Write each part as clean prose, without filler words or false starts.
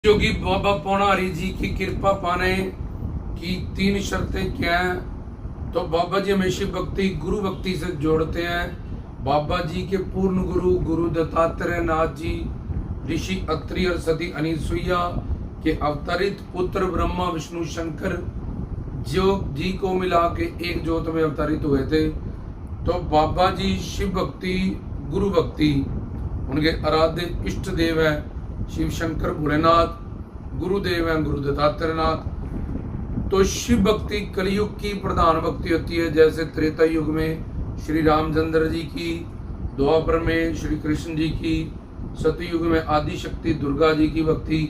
योगी बाबा पौनारी जी की कृपा पाने की 3 शर्तें क्या हैं? तो बाबा जी हमें शिव भक्ति गुरु भक्ति से जोड़ते हैं। बाबा जी के पूर्ण गुरु गुरु दत्तात्रेय नाथ जी ऋषि अत्रि और सती अनिसुईया के अवतरित पुत्र ब्रह्मा विष्णु शंकर जो जी को मिला के एक ज्योत में अवतरित हुए थे। तो बाबा जी शिव भक्ति गुरु भक्ति उनके आराध्य इष्ट देव है शिव शंकर भोलेनाथ, गुरुदेव हैं गुरु दत्तात्रेय नाथ। तो शिव भक्ति कलयुग की प्रधान भक्ति होती है, जैसे त्रेता युग में श्री रामचंद्र जी की, द्वापर में श्री कृष्ण जी की, सतयुग में आदि शक्ति दुर्गा जी की भक्ति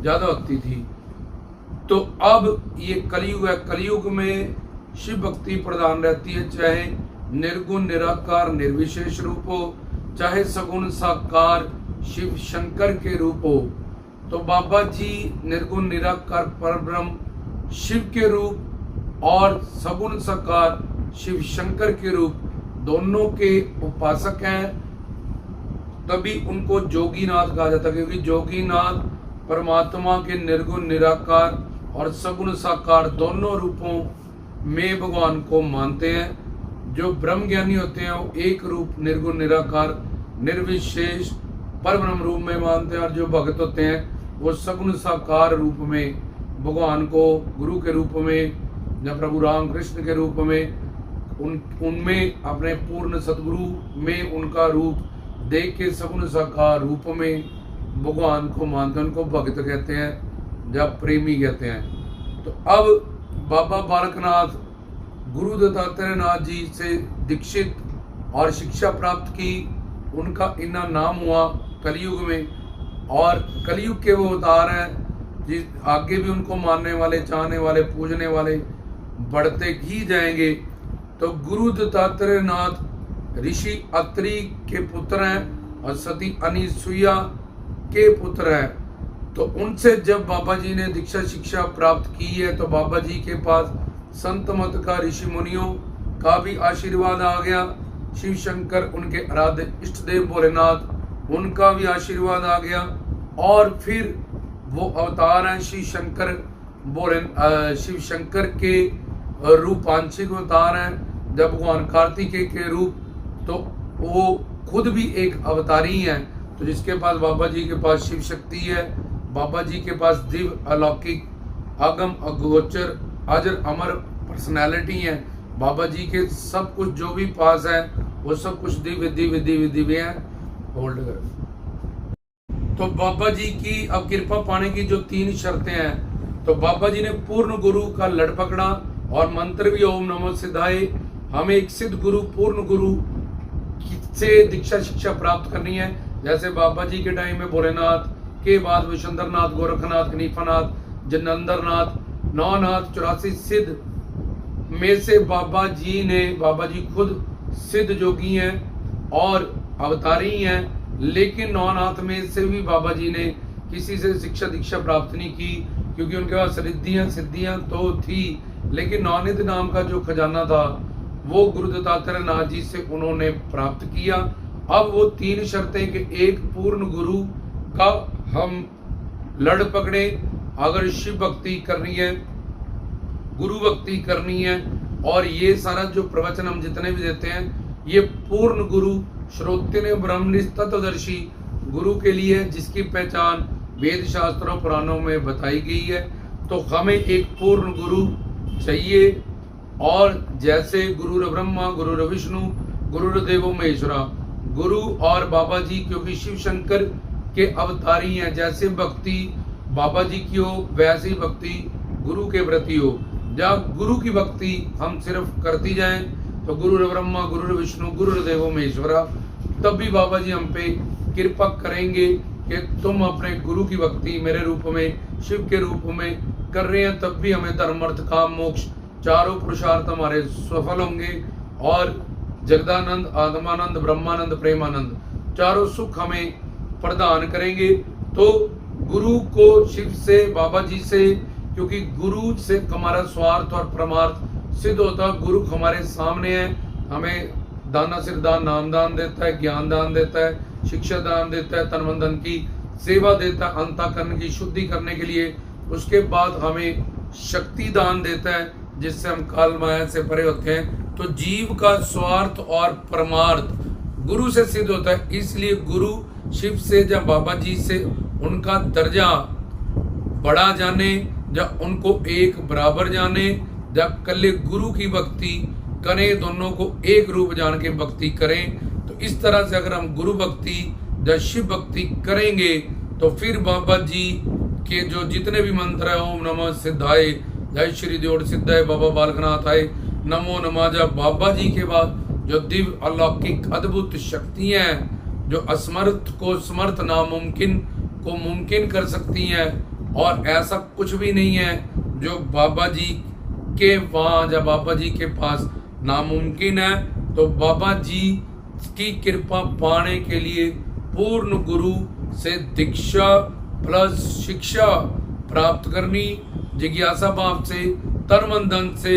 ज्यादा होती थी। तो अब ये कलयुग है, कलयुग में शिव भक्ति प्रधान रहती है, चाहे निर्गुण निराकार निर्विशेष रूप हो, चाहे सगुण साकार शिव शंकर के रूप हो। तो बाबा जी निर्गुण निराकार परब्रह्म शिव के रूप और सगुण साकार शिव शंकर के रूप दोनों के उपासक हैं। तभी उनको जोगीनाथ कहा जाता है, क्योंकि जोगीनाथ परमात्मा के निर्गुण निराकार और सगुण साकार दोनों रूपों में भगवान को मानते हैं। जो ब्रह्म ज्ञानी होते हैं वो एक रूप निर्गुण निराकार निर्विशेष परब्रह्म रूप में मानते हैं, और जो भक्त होते हैं वो सगुण साकार रूप में भगवान को गुरु के रूप में या प्रभु राम कृष्ण के रूप में उनमें अपने पूर्ण सदगुरु में उनका रूप देख के सगुण साकार रूप में भगवान को मानते हैं। उनको भक्त कहते हैं या प्रेमी कहते हैं। तो अब बाबा बालकनाथ गुरु दत्तात्रेय नाथ जी से दीक्षित और शिक्षा प्राप्त की, उनका इतना नाम हुआ कलयुग में, और कलयुग के वो अवतार हैं जिस आगे भी उनको मानने वाले चाहने वाले पूजने वाले बढ़ते ही जाएंगे। तो गुरु दत्तात्रेय नाथ ऋषि अत्रि के पुत्र हैं और सती अनिसुईया के पुत्र हैं। तो उनसे जब बाबा जी ने दीक्षा शिक्षा प्राप्त की है तो बाबा जी के पास संत मत का ऋषि मुनियों का भी आशीर्वाद आ गया। शिव शंकर उनके आराध्य इष्ट देव भोलेनाथ उनका भी आशीर्वाद आ गया, और फिर वो अवतार हैं शिव शंकर शिव शंकर के रूपांशिक अवतार हैं। जब भगवान कार्तिकेय के रूप, तो वो खुद भी एक अवतारी हैं। तो जिसके पास बाबा जी के पास शिव शक्ति है, बाबा जी के पास दिव्य अलौकिक अगम अगोचर अजर अमर पर्सनैलिटी है। बाबा जी के सब कुछ जो भी पास है वो सब कुछ दिव्य दिव्य दिव्य दिव्य है। होल्ड कर। तो बाबा जी की अब कृपा पाने की जो 3 शर्तें हैं, तो बाबा जी ने पूर्ण गुरु का लड़ पकड़ा और मंत्र भी ओम नमो सिद्धाय। हमें एक सिद्ध गुरु पूर्ण गुरु से दीक्षा शिक्षा प्राप्त करनी है। जैसे बाबा जी के टाइम में भोलेनाथ के बाद विशंदरनाथ, गोरखनाथ, कनीफानाथ, जन्नंदरनाथ, नौनाथ 84 सिद्ध में से बाबा जी खुद सिद्ध जोगी हैं और अवतारी हैं। लेकिन नौनाथ में से भी बाबा जी ने किसी से शिक्षा दीक्षा प्राप्त नहीं की, क्योंकि उनके पास सिद्धियां तो थी, लेकिन नौनिध नाम का जो खजाना था वो गुरु दत्तात्रेय नाथ जी से उन्होंने प्राप्त किया। अब वो 3 शर्तें कि एक पूर्ण गुरु का हम लड़ पकड़े, अगर शिव भक्ति करनी है, गुरु भक्ति करनी है, और ये सारा जो प्रवचन हम जितने भी देते हैं ये पूर्ण गुरु श्रोत्य ब्रह्मनिष्ठ तत्वदर्शी गुरु के लिए है, जिसकी पहचान वेद शास्त्रों पुराणों में बताई गई है। तो हमें एक पूर्ण गुरु चाहिए, और जैसे गुरु ब्रह्मा गुरु विष्णु गुरु देवो महेश्वरा, गुरु और बाबा जी क्योंकि शिव शंकर के अवतारी हैं, जैसे भक्ति बाबा जी की हो वैसी भक्ति गुरु के प्रति हो। जब गुरु की भक्ति हम सिर्फ करती जाएं तो गुरु ब्रह्मा गुरु विष्णु गुरु देवो महेश्वरा, तब भी बाबा जी हम पे कृपा करेंगे कि तुम अपने गुरु की भक्ति मेरे रूप में शिव के रूप में कर रहे हैं। तब भी हमें धर्म अर्थ काम मोक्ष चारों पुरुषार्थ हमारे सफल होंगे, और जगदानंद आत्मानंद ब्रह्मानंद प्रेमानंद चारों सुख हमें प्रदान करेंगे। तो गुरु को शिव से बाबा जी से, क्योंकि गुरु से हमारा स्वार्थ और परमार्थ सिद्ध होता। गुरु हमारे सामने है, हमें दाना सिर दान नाम दान देता है, ज्ञान दान देता है, शिक्षा दान देता है, तन मन धन की सेवा देता है अंतःकरण की शुद्धि करने के लिए। उसके बाद हमें शक्ति दान देता है जिससे हम काल माया से परे होते हैं। तो जीव का स्वार्थ और परमार्थ गुरु से सिद्ध होता है। इसलिए गुरु शिव से जब बाबा जी से उनका दर्जा बढ़ा जाने, जब उनको एक बराबर जाने, जब कल गुरु की भक्ति करें, दोनों को एक रूप जान के भक्ति करें, तो इस तरह से अगर हम गुरु भक्ति जब शिव भक्ति करेंगे तो फिर बाबा जी के जो जितने भी मंत्र है, ओम नमः सिद्धाय, जय श्री देव सिद्धाय, बाबा बालकनाथ आए, नमो नमः, जब बाबा जी के बाद जो दिव्य अलौकिक अद्भुत शक्तियां हैं जो असमर्थ को समर्थ, नामुमकिन को मुमकिन कर सकती हैं, और ऐसा कुछ भी नहीं है जो बाबा जी के वहां जब बाबा जी के पास नामुमकिन है। तो बाबा जी की कृपा पाने के लिए पूर्ण गुरु से दीक्षा प्लस शिक्षा प्राप्त करनी, जिज्ञासा भाव से, तन मन धन से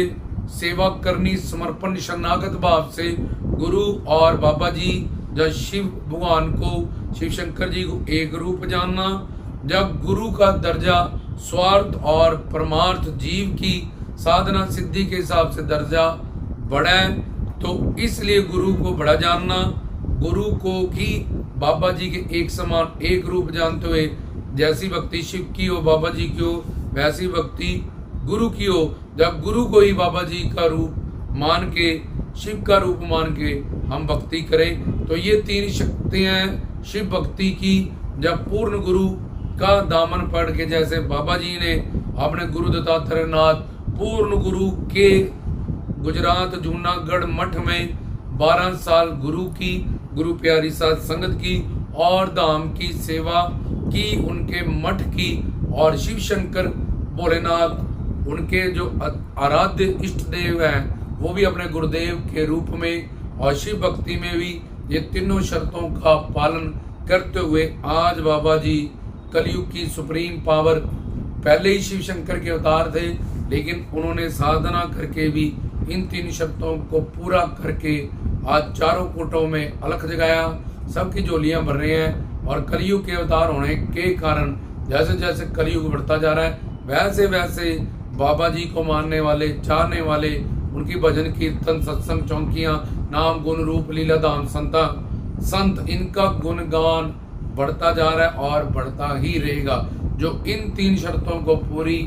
सेवा करनी, समर्पण शरणागत भाव से गुरु और बाबा जी जब शिव भगवान को, शिव शंकर जी को एक रूप जानना। जब गुरु का दर्जा स्वार्थ और परमार्थ जीव की साधना सिद्धि के हिसाब से दर्जा बढ़े, तो इसलिए गुरु को बड़ा जानना, गुरु को ही बाबा जी के एक समान एक रूप जानते हुए जैसी भक्ति शिव की हो, बाबा जी की हो, वैसी भक्ति गुरु की हो। जब गुरु को ही बाबा जी का रूप मान के, शिव का रूप मान के हम भक्ति करें, तो ये तीन शक्तियां शिव भक्ति की जब पूर्ण गुरु का दामन पकड़ के, जैसे बाबा जी ने अपने गुरु दत्तात्रेय नाथ पूर्ण गुरु के गुजरात जूनागढ़ मठ में 12 साल गुरु की, गुरु प्यारी साध संगत की और धाम की सेवा की, उनके मठ की, और शिव शंकर भोलेनाथ उनके जो आराध्य इष्ट देव हैं वो भी अपने गुरुदेव के रूप में, और शिव भक्ति में भी ये तीनों शर्तों का पालन करते हुए आज बाबा जी कलयुग की सुप्रीम पावर, पहले ही शिव शंकर के अवतार थे लेकिन उन्होंने साधना करके भी इन तीन शर्तों को पूरा करके आज चारों कोटों में अलख जगाया, सबकी झोलियां भर रहे हैं। और कलयुग के अवतार होने के कारण जैसे जैसे कलयुग बढ़ता जा रहा है वैसे वैसे बाबा जी को मानने वाले, चाहने वाले, उनकी भजन कीर्तन सत्संग चौकियां, नाम गुण रूप लीला धाम संत, इनका गुणगान बढ़ता जा रहा है और बढ़ता ही रहेगा। जो इन तीन शर्तों को पूरी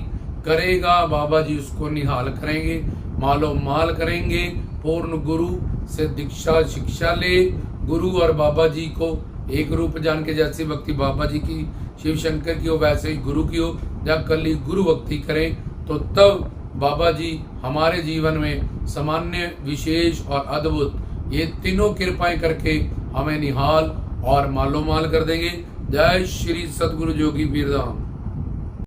करेगा बाबा जी उसको निहाल करेंगे, मालो माल करेंगे। पूर्ण गुरु से दीक्षा शिक्षा ले, गुरु और बाबा जी को एक रूप जान के, जैसी भक्ति बाबा जी की शिव शंकर की हो वैसे ही गुरु की हो, जब कल ही गुरु भक्ति करें तो तब बाबा जी हमारे जीवन में सामान्य, विशेष और अद्भुत ये तीनों कृपाएं करके हमें निहाल और मालो माल कर देंगे। जय श्री सतगुरु जोगी पीर धाम।